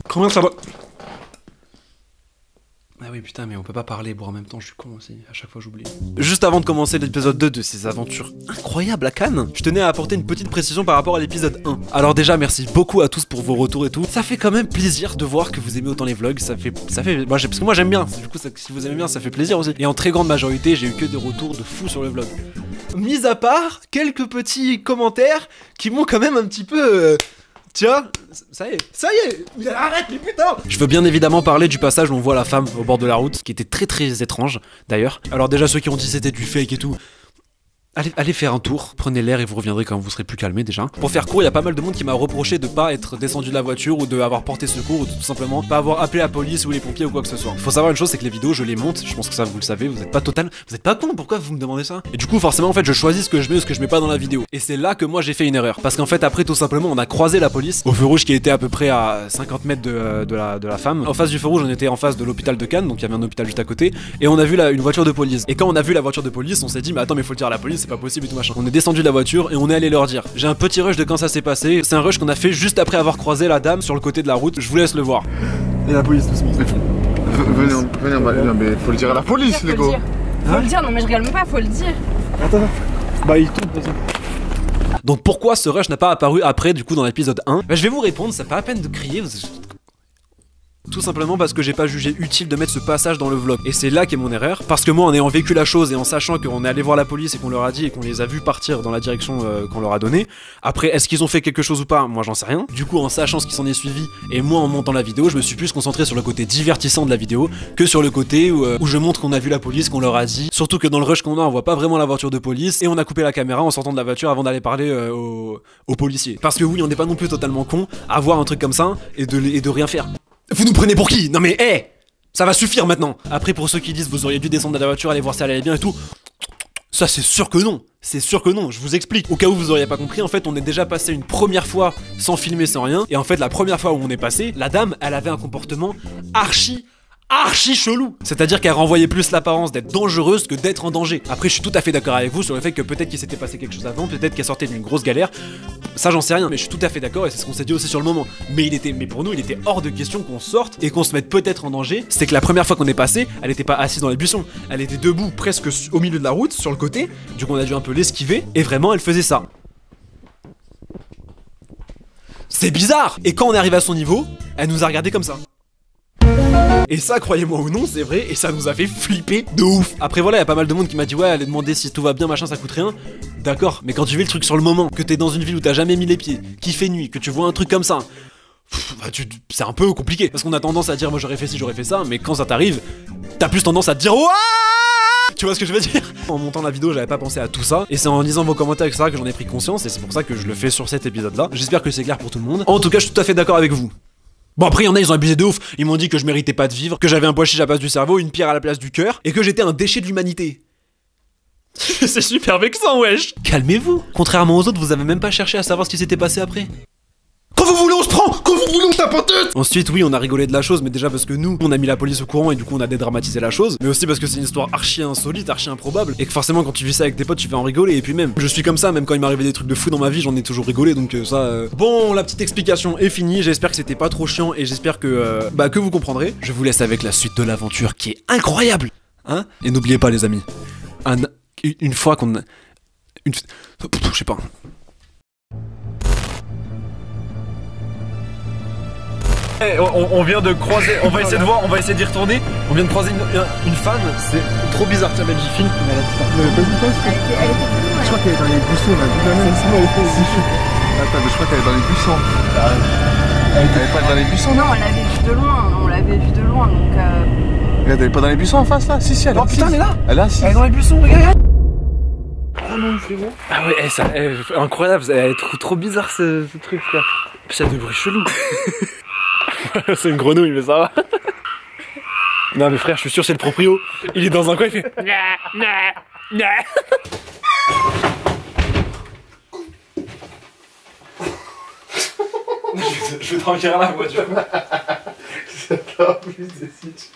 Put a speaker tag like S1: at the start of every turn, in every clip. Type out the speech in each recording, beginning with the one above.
S1: Combien ça va? Ah oui putain, mais on peut pas parler, boire en même temps, je suis con aussi, à chaque fois j'oublie. Juste avant de commencer l'épisode 2 de ces aventures incroyables à Cannes, je tenais à apporter une petite précision par rapport à l'épisode 1. Alors déjà, merci beaucoup à tous pour vos retours et tout. Ça fait quand même plaisir de voir que vous aimez autant les vlogs, ça fait parce que moi j'aime bien, du coup si vous aimez bien, ça fait plaisir aussi. Et en très grande majorité, j'ai eu que des retours de fou sur le vlog. Mis à part quelques petits commentaires qui m'ont quand même un petit peu... Tiens, ça y est, mais arrête les putains. Je veux bien évidemment parler du passage où on voit la femme au bord de la route, ce qui était très très étrange d'ailleurs. Alors déjà ceux qui ont dit c'était du fake et tout, allez faire un tour, prenez l'air et vous reviendrez quand vous serez plus calmé déjà. Pour faire court, il y a pas mal de monde qui m'a reproché de pas être descendu de la voiture ou de avoir porté secours ou de tout simplement pas avoir appelé la police ou les pompiers ou quoi que ce soit. Faut savoir une chose, c'est que les vidéos je les monte, je pense que ça vous le savez, vous êtes pas total, vous êtes pas con, pourquoi vous me demandez ça? Et du coup forcément en fait je choisis ce que je mets ou ce que je mets pas dans la vidéo. Et c'est là que moi j'ai fait une erreur. Parce qu'en fait après tout simplement on a croisé la police au feu rouge qui était à peu près à 50 mètres de la femme. En face du feu rouge on était en face de l'hôpital de Cannes, donc il y avait un hôpital juste à côté, et on a vu une voiture de police. Et quand on a vu la voiture de police on s'est dit mais attends mais faut le dire à la police, c'est pas possible et tout machin. On est descendu de la voiture et on est allé leur dire. J'ai un petit rush de quand ça s'est passé. C'est un rush qu'on a fait juste après avoir croisé la dame sur le côté de la route. Je vous laisse le voir.
S2: Et la police doucement. Venez, mais faut le dire à la police, les gars.
S3: Faut le dire, non mais je rigole même pas, faut le dire.
S2: Attends. Bah il tourne, vas-y.
S1: Donc pourquoi ce rush n'a pas apparu après du coup dans l'épisode 1? Bah je vais vous répondre, ça pas à peine de crier. Tout simplement parce que j'ai pas jugé utile de mettre ce passage dans le vlog. Et c'est là qu'est mon erreur. Parce que moi en ayant vécu la chose et en sachant qu'on est allé voir la police et qu'on leur a dit et qu'on les a vus partir dans la direction qu'on leur a donnée. Après est-ce qu'ils ont fait quelque chose ou pas? Moi j'en sais rien. Du coup en sachant ce qui s'en est suivi et moi en montant la vidéo, je me suis plus concentré sur le côté divertissant de la vidéo que sur le côté où je montre qu'on a vu la police, qu'on leur a dit. Surtout que dans le rush qu'on a on voit pas vraiment la voiture de police et on a coupé la caméra en sortant de la voiture avant d'aller parler aux policiers. Parce que oui on n'est pas non plus totalement con à voir un truc comme ça et de rien faire. Vous nous prenez pour qui? Non mais hé, ça va suffire maintenant. Après pour ceux qui disent vous auriez dû descendre de la voiture, aller voir si elle allait bien et tout, ça c'est sûr que non. C'est sûr que non, je vous explique. Au cas où vous auriez pas compris, en fait on est déjà passé une première fois sans filmer, sans rien. Et en fait la première fois où on est passé, la dame elle avait un comportement archi chelou. C'est-à-dire qu'elle renvoyait plus l'apparence d'être dangereuse que d'être en danger. Après je suis tout à fait d'accord avec vous sur le fait que peut-être qu'il s'était passé quelque chose avant, peut-être qu'elle sortait d'une grosse galère. Ça j'en sais rien, mais je suis tout à fait d'accord et c'est ce qu'on s'est dit aussi sur le moment. Mais pour nous il était hors de question qu'on sorte et qu'on se mette peut-être en danger. C'est que la première fois qu'on est passé, elle était pas assise dans les buissons. Elle était debout presque au milieu de la route, sur le côté. Du coup on a dû un peu l'esquiver et vraiment elle faisait ça. C'est bizarre. Et quand on est arrivé à son niveau, elle nous a regardé comme ça. Et ça, croyez-moi ou non, c'est vrai, et ça nous a fait flipper de ouf. Après voilà, y a pas mal de monde qui m'a dit ouais, allez demander si tout va bien, machin, ça coûte rien. D'accord, mais quand tu vis le truc sur le moment, que t'es dans une ville où t'as jamais mis les pieds, qu'il fait nuit, que tu vois un truc comme ça, c'est un peu compliqué. Parce qu'on a tendance à dire moi j'aurais fait ci, j'aurais fait ça, mais quand ça t'arrive, t'as plus tendance à te dire ouah. Tu vois ce que je veux dire? En montant la vidéo, j'avais pas pensé à tout ça, et c'est en lisant vos commentaires, etc., que j'en ai pris conscience, et c'est pour ça que je le fais sur cet épisode-là. J'espère que c'est clair pour tout le monde. En tout cas, je suis tout à fait d'accord avec vous. Bon après il y en a ils ont abusé de ouf, ils m'ont dit que je méritais pas de vivre, que j'avais un pois chiche à la place du cerveau, une pierre à la place du cœur, et que j'étais un déchet de l'humanité. C'est super vexant wesh. Calmez-vous. Contrairement aux autres, vous avez même pas cherché à savoir ce qui s'était passé après. Quand vous voulez on se prend, quand vous voulez on tape en tête. Ensuite oui on a rigolé de la chose, mais déjà parce que nous on a mis la police au courant et du coup on a dédramatisé la chose, mais aussi parce que c'est une histoire archi insolite, archi improbable, et que forcément quand tu vis ça avec tes potes tu vas en rigoler, et puis même je suis comme ça, même quand il m'arrivait des trucs de fou dans ma vie j'en ai toujours rigolé, donc Bon la petite explication est finie, j'espère que c'était pas trop chiant et j'espère que vous comprendrez. Je vous laisse avec la suite de l'aventure qui est incroyable, hein. Et n'oubliez pas les amis, une fois qu'on je sais pas. Hey, on vient de croiser, on va essayer de voir, on va essayer d'y retourner. On vient de croiser une femme, c'est trop bizarre, tiens Benji, filme.
S2: Je crois qu'elle est dans les buissons là. Attends, mais je crois qu'elle est dans les buissons. Elle est pas dans les buissons?
S3: Non, on l'avait vu de loin, donc
S2: Regarde, elle est pas dans les buissons en face là? Si, elle est.
S1: Oh putain, elle est là.
S2: Elle est assise.
S1: Elle est dans les buissons, regarde. Oh non, frérot. Ah ouais, incroyable, elle est trop bizarre ce truc là. Puis ça a des bruits chelous. C'est une grenouille, mais ça va. Non mais frère, je suis sûr c'est le proprio. Il est dans un coin, il fait je vais dormir à la voiture.
S2: C'est en plus de si tu...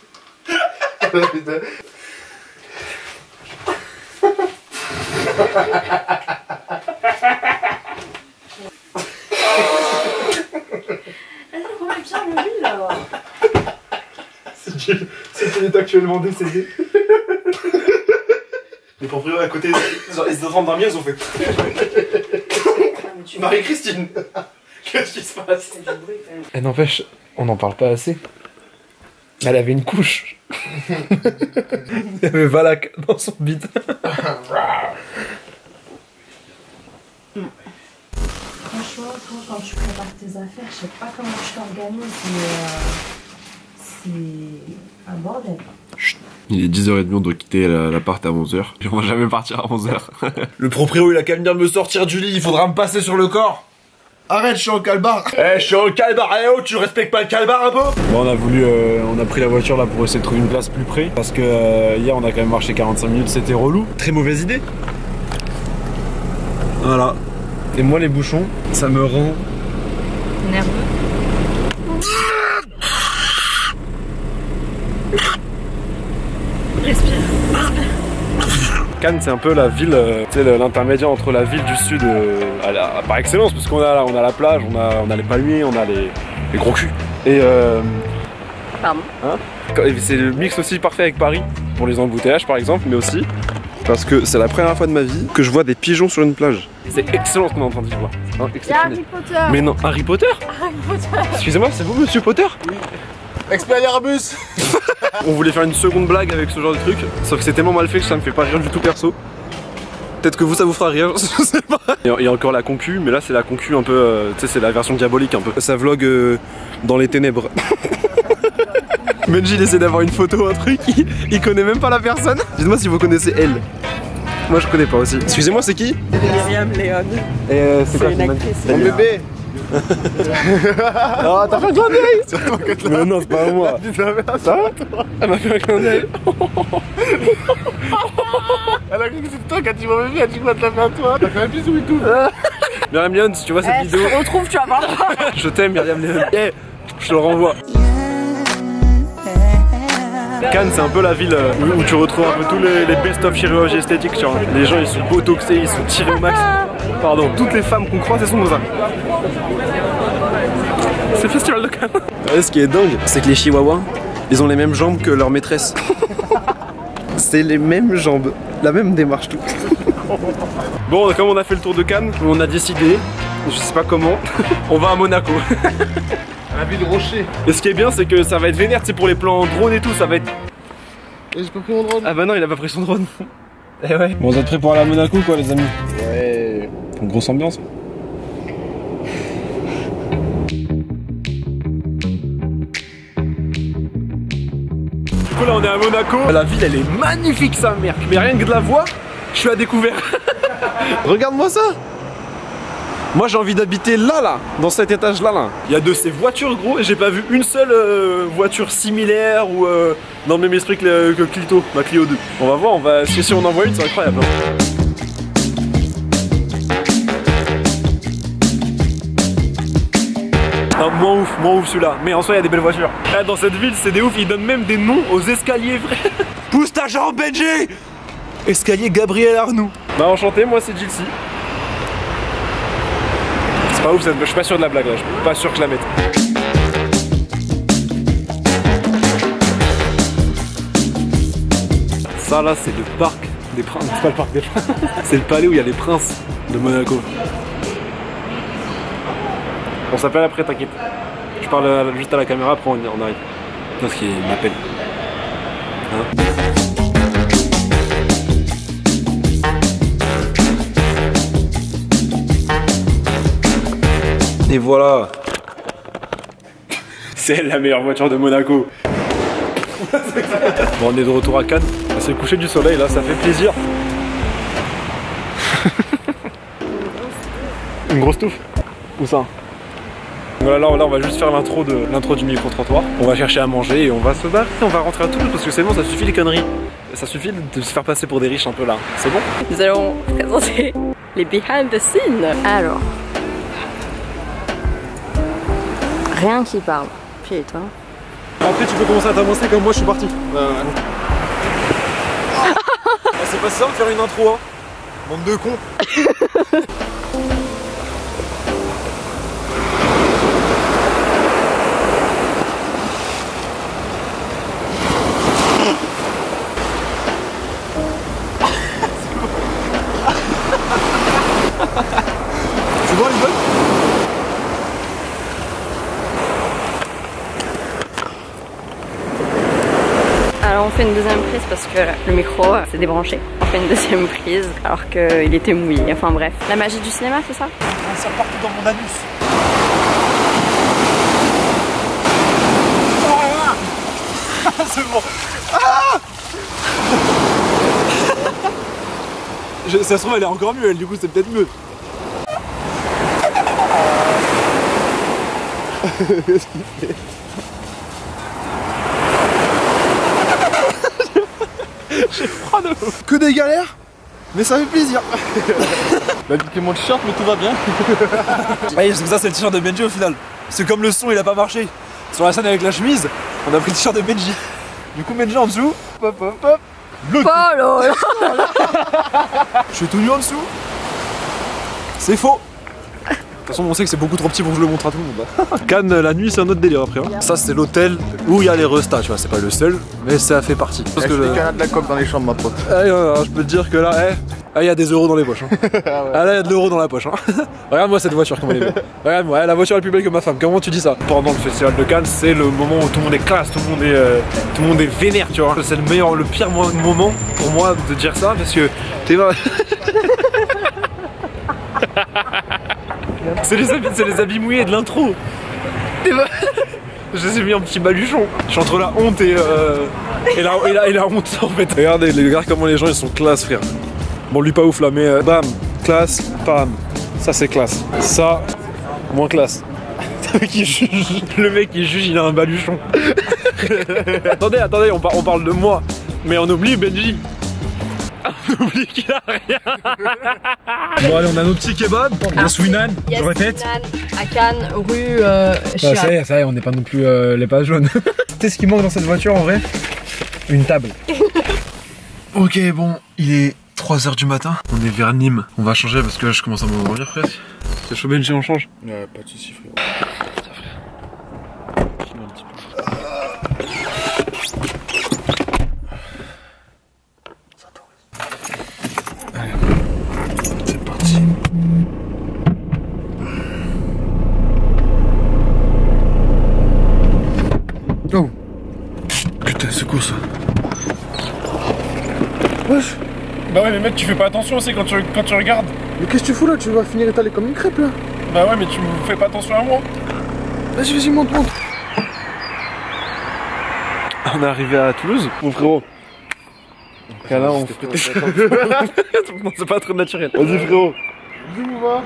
S2: C'est qu'il est actuellement décédé. Les propriétaires à côté, ils étaient en train de dormir, ils ont fait. Marie-Christine, qu'est-ce qui se passe? Elle n'empêche, on n'en parle pas assez. Elle avait une couche. Il y avait Valak dans son bide.
S4: Franchement, quand tu prépares tes affaires, je sais pas comment tu t'organises, mais c'est un bordel.
S2: Il est 10h30, on doit quitter l'appart à 11h. On va jamais partir à 11h. Le proprio, il a qu'à venir me sortir du lit, il faudra me passer sur le corps. Arrête, je suis en calbar. Je suis en calbar. Eh oh, tu respectes pas le calbar un peu? Bon, on a pris la voiture là pour essayer de trouver une place plus près. Parce que hier, on a quand même marché 45 minutes, c'était relou. Très mauvaise idée. Voilà. Et moi, les bouchons, ça me rend
S3: Nerveux. Respire.
S2: Cannes, c'est un peu la ville, tu sais, l'intermédiaire entre la ville du sud par excellence, parce qu'on a la plage, on a les palmiers, on a les gros culs. Et
S3: Pardon.
S2: Hein, c'est le mix aussi parfait avec Paris, pour les embouteillages par exemple, mais aussi parce que c'est la première fois de ma vie que je vois des pigeons sur une plage. C'est excellent ce qu'on est en train de vivre là. Hein,
S3: Il y a Harry Potter.
S2: Mais non, Harry Potter?
S3: Harry Potter.
S2: Excusez-moi, c'est vous Monsieur Potter? Oui.
S5: Expelliarmus.
S2: On voulait faire une seconde blague avec ce genre de truc, sauf que c'est tellement mal fait que ça me fait pas rire du tout perso. Peut-être que vous ça vous fera rire, je sais pas. Il y a encore la concu, mais là c'est la concu un peu, tu sais c'est la version diabolique un peu. Ça vlog dans les ténèbres. Benji il essaie d'avoir une photo, un truc, il connaît même pas la personne. Dites-moi si vous connaissez elle. Moi je connais pas aussi. Excusez-moi c'est qui?
S6: Myriam Léon.
S2: Et c'est quoi
S6: une actrice.
S5: Mon bébé.
S2: Ah t'as fait un clin d'œil. C'est toi qui te l'as. Non c'est pas moi. Ça va toi? Elle m'a fait un clin d'œil.
S5: Elle a cru que c'était toi quand tu m'as vu, elle a dit quoi te la faire à toi? T'as fait un bisou et tout.
S2: Myriam Léon, si tu vois cette vidéo.
S3: On retrouve, tu vas voir.
S2: Je t'aime Myriam Léon. Yeah, je te le renvoie. Cannes c'est un peu la ville où tu retrouves un peu tous les best-of chirurgie esthétique, tu vois. Les gens ils sont botoxés, ils sont tirés au max. Pardon, toutes les femmes qu'on croise elles sont dans ça. C'est le festival de Cannes. Ouais, ce qui est dingue, c'est que les chihuahuas, ils ont les mêmes jambes que leur maîtresse. C'est les mêmes jambes, la même démarche tout. Bon, comme on a fait le tour de Cannes, on a décidé, je sais pas comment, on va à Monaco.
S5: La ville rocher.
S2: Et ce qui est bien, c'est que ça va être vénère, tu sais, pour les plans drone et tout, ça va être.
S5: Et j'ai pas pris mon drone.
S2: Ah bah non, il a pas pris son drone. Eh ouais. Bon, vous êtes prêts pour aller à Monaco, quoi, les amis?
S5: Ouais.
S2: Une grosse ambiance. Du coup, là, on est à Monaco. La ville, elle est magnifique, sa mère. Mais rien que de la voir, je suis à découvert. Regarde-moi ça. Moi j'ai envie d'habiter là, dans cet étage là. Il y a de ces voitures gros et j'ai pas vu une seule voiture similaire ou dans le même esprit que Clito, ma Clio 2. On va voir, si on en voit une c'est incroyable. Non, moins ouf celui-là, mais en soi il y a des belles voitures. Là, dans cette ville c'est des ouf, ils donnent même des noms aux escaliers frère. Pousse ta jambe Benji. Escalier Gabriel Arnoux. Bah enchanté, moi c'est Gilsi. C'est pas ouf, je suis pas sûr de la blague là, je suis pas sûr que je la mette. Ça là c'est le parc des princes, c'est pas le parc des princes, c'est le palais où il y a les princes de Monaco. On s'appelle après, t'inquiète. Je parle juste à la caméra, après on arrive. Parce qu'il m'appelle. Hein? Et voilà. C'est la meilleure voiture de Monaco. Bon, on est de retour à Cannes. C'est le coucher du soleil là, ça fait plaisir. Une grosse touffe. Où ça? Voilà, là on va juste faire l'intro du micro-trottoir. On va chercher à manger et on va se barrer. On va rentrer à Toulouse parce que c'est bon, ça suffit les conneries. Ça suffit de se faire passer pour des riches un peu là. C'est bon?
S6: Nous allons présenter les behind the scenes.
S3: Alors. Rien qui parle. Putain.
S2: Après tu peux commencer à t'avancer comme moi je suis parti. C'est pas simple de faire une intro hein.
S5: Bande de cons.
S2: C'est bon, les bonnes?
S6: Alors on fait une deuxième prise parce que le micro s'est débranché. On fait une deuxième prise alors qu'il était mouillé. Enfin bref, la magie du cinéma, c'est ça?
S5: Ça part tout dans mon anus. C'est bon.
S2: Ça se trouve, elle est encore mieux, elle, du coup, c'est peut-être mieux. J'ai froid de ouf.
S5: Que des galères, mais ça fait plaisir. Il a piqué mon t-shirt, mais tout va bien.
S2: Ouais, c'est ça, c'est le t-shirt de Benji au final. C'est comme le son, il a pas marché. Sur la scène avec la chemise, on a pris le t-shirt de Benji. Du coup, Benji en dessous, hop hop hop.
S3: Oh là là.
S2: Je suis tout nu en dessous. C'est faux. De toute façon, on sait que c'est beaucoup trop petit pour que je le montre à tout le monde. Cannes, la nuit, c'est un autre délire après. Hein. Ça, c'est l'hôtel où il y a les restas, tu vois. C'est pas le seul, mais ça fait partie. Parce que
S5: des canards de la coque dans les chambres, ma pote.
S2: je peux te dire que là, il y a des euros dans les poches. Hein. Ah là, il y a de l'euro dans la poche. Hein. Regarde-moi cette voiture, comment elle est belle. Regarde-moi, la voiture est plus belle que ma femme. Comment tu dis ça? Pendant le festival de Cannes, c'est le moment où tout le monde est classe, tout le monde est vénère, tu vois. C'est le pire moment pour moi de dire ça parce que t'es pas. C'est les habits mouillés de l'intro. Je les ai mis en petit baluchon. Je suis entre la honte et la honte en fait. Regardez les gars comment les gens ils sont classe frère. Bon lui pas ouf là mais bam, classe, bam. Ça c'est classe. Ça, moins classe. Le mec qui juge il a un baluchon. attendez, on parle de moi. Mais on oublie Benji. On oublie qu'il a rien. Bon allez on a nos petits kebabs. Yes Winan, je répète.
S3: À Cannes, rue
S2: Ça y est, on n'est pas non plus les pages jaunes. Tu sais ce qui manque dans cette voiture en vrai? Une table. Ok bon, il est 3h du matin. On est vers Nîmes. On va changer parce que là je commence à m'endormir presque. C'est chaud Benji, on change?
S5: Ouais, pas de soucis frérot.
S2: C'est parti.
S5: Oh.
S2: Putain, c'est quoi ça?
S5: Wesh.
S2: Bah ouais mais mec tu fais pas attention aussi quand tu regardes.
S5: Mais qu'est-ce que tu fous là? Tu vas finir étalé comme une crêpe là.
S2: Bah ouais mais tu fais pas attention à moi.
S5: Vas-y, monte.
S2: On est arrivé à Toulouse, mon frérot. Donc là on fait... Non c'est pas très naturel. Vas-y frérot.
S5: D'où on va?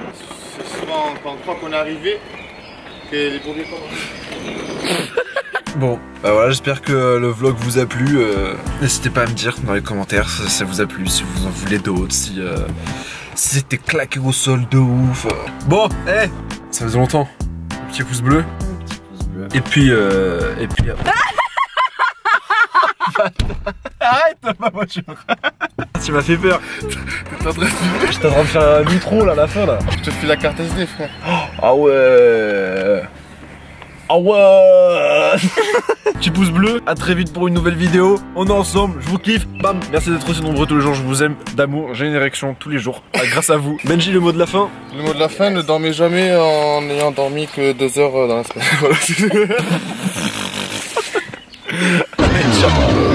S5: C'est souvent quand on croit qu'on est arrivé que les pompiers commencent.
S2: Bon, bah voilà, j'espère que le vlog vous a plu. N'hésitez pas à me dire dans les commentaires si ça vous a plu, si vous en voulez d'autres, si c'était claqué au sol de ouf. Bon, ça faisait longtemps. Un petit pouce bleu. Et puis arrête ma voiture. Tu m'as fait peur.
S5: T'es en train de filmer?
S2: J'étais en train de faire un intro là à la fin là.
S5: Je te file la carte SD frère.
S2: Ah ouais. Ah ouais. Petit pouce bleu, à très vite pour une nouvelle vidéo. On est ensemble, je vous kiffe. Bam. Merci d'être aussi nombreux tous les jours, je vous aime. D'amour, j'ai une érection tous les jours. Grâce à vous. Benji, le mot de la fin.
S5: Le mot de la fin, ne dormez jamais en n'ayant dormi que 2 heures dans la semaine. Voilà.
S2: Allez, ciao.